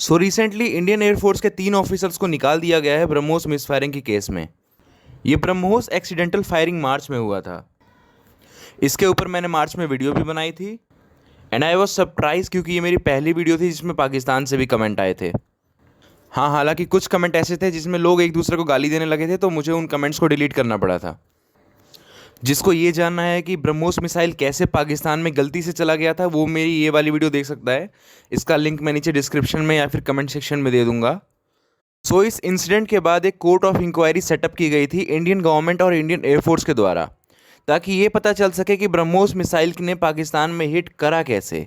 Recently Indian air force के 3 officers को निकाल दिया गया है ब्रह्मोस मिसफायरिंग के केस में। ये ब्रह्मोस एक्सीडेंटल फायरिंग मार्च में हुआ था। इसके ऊपर मैंने मार्च में वीडियो भी बनाई थी एंड आई वॉज सरप्राइज क्योंकि ये मेरी पहली वीडियो थी जिसमें पाकिस्तान से भी कमेंट आए थे। हाँ, हालांकि कुछ कमेंट ऐसे थे जिसमें लोग एक दूसरे को गाली देने लगे थे, तो मुझे उन कमेंट्स को डिलीट करना पड़ा था। जिसको ये जानना है कि ब्रह्मोस मिसाइल कैसे पाकिस्तान में गलती से चला गया था, वो मेरी ये वाली वीडियो देख सकता है। इसका लिंक मैं नीचे डिस्क्रिप्शन में या फिर कमेंट सेक्शन में दे दूंगा। इस इंसिडेंट के बाद एक कोर्ट ऑफ इंक्वायरी सेटअप की गई थी इंडियन गवर्नमेंट और इंडियन एयरफोर्स के द्वारा, ताकि ये पता चल सके कि ब्रह्मोस मिसाइल ने पाकिस्तान में हिट करा कैसे।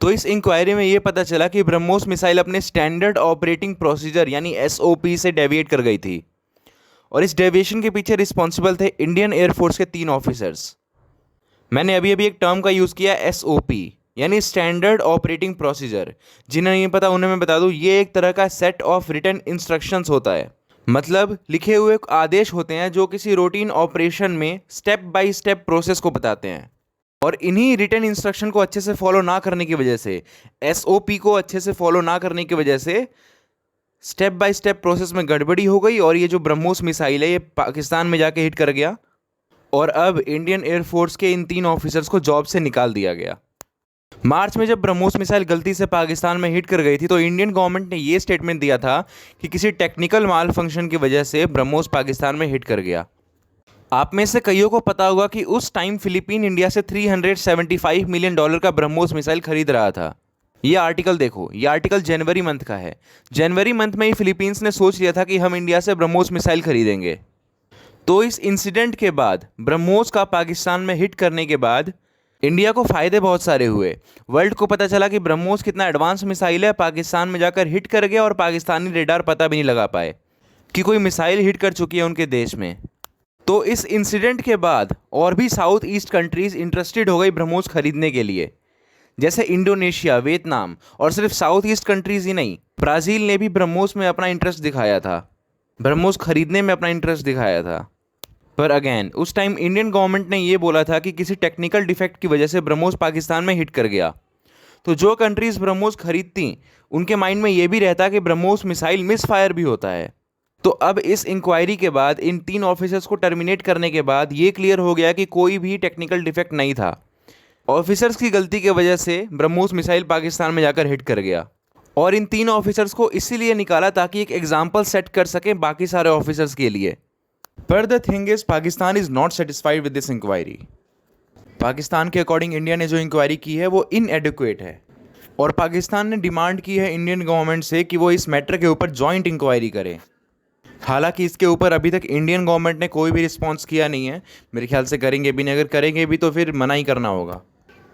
इस इंक्वायरी में ये पता चला कि ब्रह्मोस मिसाइल अपने स्टैंडर्ड ऑपरेटिंग प्रोसीजर यानी एसओपी से डेविएट कर गई थी, और इस डेविएशन के पीछे रिस्पॉन्सिबल थे इंडियन एयरफोर्स के 3 ऑफिसर्स। मैंने अभी अभी एक टर्म का यूज़ किया, एसओपी यानी स्टैंडर्ड ऑपरेटिंग प्रोसीजर। जिन्हें नहीं पता उन्हें मैं बता दूं, ये एक तरह का सेट ऑफ रिटन इंस्ट्रक्शंस होता है। मतलब लिखे हुए आदेश होते हैं जो किसी रूटीन ऑपरेशन में स्टेप बाय स्टेप प्रोसेस को बताते हैं, और इन्हीं रिटन इंस्ट्रक्शन को अच्छे से फॉलो ना करने की वजह से, एसओपी को अच्छे से फॉलो ना करने की वजह से स्टेप बाय स्टेप प्रोसेस में गड़बड़ी हो गई, और ये जो ब्रह्मोस मिसाइल है ये पाकिस्तान में जाके हिट कर गया, और अब इंडियन एयरफोर्स के इन 3 ऑफिसर्स को जॉब से निकाल दिया गया। मार्च में जब ब्रह्मोस मिसाइल गलती से पाकिस्तान में हिट कर गई थी, तो इंडियन गवर्नमेंट ने ये स्टेटमेंट दिया था कि किसी टेक्निकल माल फंक्शन की वजह से ब्रह्मोस पाकिस्तान में हिट कर गया। आप में से कईयों को पता होगा कि उस टाइम फिलीपीन इंडिया से $375 मिलियन का ब्रह्मोस मिसाइल खरीद रहा था। ये आर्टिकल देखो, ये आर्टिकल जनवरी मंथ का है। जनवरी मंथ में ही फिलीपींस ने सोच लिया था कि हम इंडिया से ब्रह्मोस मिसाइल खरीदेंगे। तो इस इंसिडेंट के बाद, ब्रह्मोस का पाकिस्तान में हिट करने के बाद, इंडिया को फ़ायदे बहुत सारे हुए। वर्ल्ड को पता चला कि ब्रह्मोस कितना एडवांस मिसाइल है, पाकिस्तान में जाकर हिट कर गया और पाकिस्तानी रेडार पता भी नहीं लगा पाए कि कोई मिसाइल हिट कर चुकी है उनके देश में। तो इस इंसिडेंट के बाद और भी साउथ ईस्ट कंट्रीज़ इंटरेस्टेड हो गई ब्रह्मोस खरीदने के लिए, जैसे इंडोनेशिया, वियतनाम, और सिर्फ साउथ ईस्ट कंट्रीज़ ही नहीं, ब्राज़ील ने भी ब्रह्मोस में अपना इंटरेस्ट दिखाया था, ब्रह्मोस खरीदने में अपना इंटरेस्ट दिखाया था। पर अगेन उस टाइम इंडियन गवर्नमेंट ने ये बोला था कि किसी टेक्निकल डिफेक्ट की वजह से ब्रह्मोस पाकिस्तान में हिट कर गया। तो जो कंट्रीज़ ब्रह्मोस खरीदती, उनके माइंड में ये भी रहता कि ब्रह्मोस मिसाइल मिस फायर भी होता है। तो अब इस इंक्वायरी के बाद, इन 3 ऑफिसर्स को टर्मिनेट करने के बाद, ये क्लियर हो गया कि कोई भी टेक्निकल डिफेक्ट नहीं था। ऑफिसर्स की गलती की वजह से ब्रह्मोस मिसाइल पाकिस्तान में जाकर हिट कर गया, और इन 3 ऑफिसर्स को इसीलिए निकाला ताकि एक एग्जाम्पल सेट कर सकें बाकी सारे ऑफिसर्स के लिए। पर the thing is, Pakistan is not satisfied with this inquiry. Pakistan के अकॉर्डिंग इंडिया ने जो इंक्वायरी की है वो इनएडिक्वेट है, और पाकिस्तान ने डिमांड की है इंडियन गवर्नमेंट से कि वो इस मैटर के ऊपर जॉइंट इंक्वायरी करे। हालांकि इसके ऊपर अभी तक इंडियन गवर्नमेंट ने कोई भी रिस्पॉन्स किया नहीं है। मेरे ख्याल से करेंगे भी नहीं, अगर करेंगे भी तो फिर मना ही करना होगा।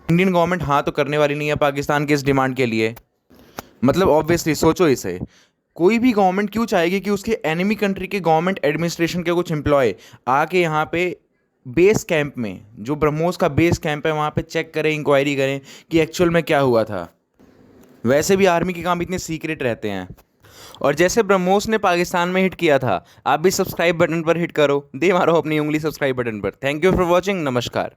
इंडियन गवर्नमेंट हाँ तो करने वाली नहीं है पाकिस्तान के इस डिमांड के लिए। मतलब ऑब्वियसली सोचो इसे, कोई भी गवर्नमेंट क्यों चाहेगी कि उसके एनिमी कंट्री के गवर्नमेंट एडमिनिस्ट्रेशन के कुछ एम्प्लॉय आके यहाँ पे बेस कैंप में, जो ब्रह्मोस का बेस कैंप है, वहाँ पे चेक करें, इंक्वायरी करें कि एक्चुअल में क्या हुआ था। वैसे भी आर्मी के काम इतने सीक्रेट रहते हैं। और जैसे ब्रह्मोस ने पाकिस्तान में हिट किया था, आप भी सब्सक्राइब बटन पर हिट करो, दे मारो अपनी उंगली सब्सक्राइब बटन पर। थैंक यू फॉर वॉचिंग, नमस्कार।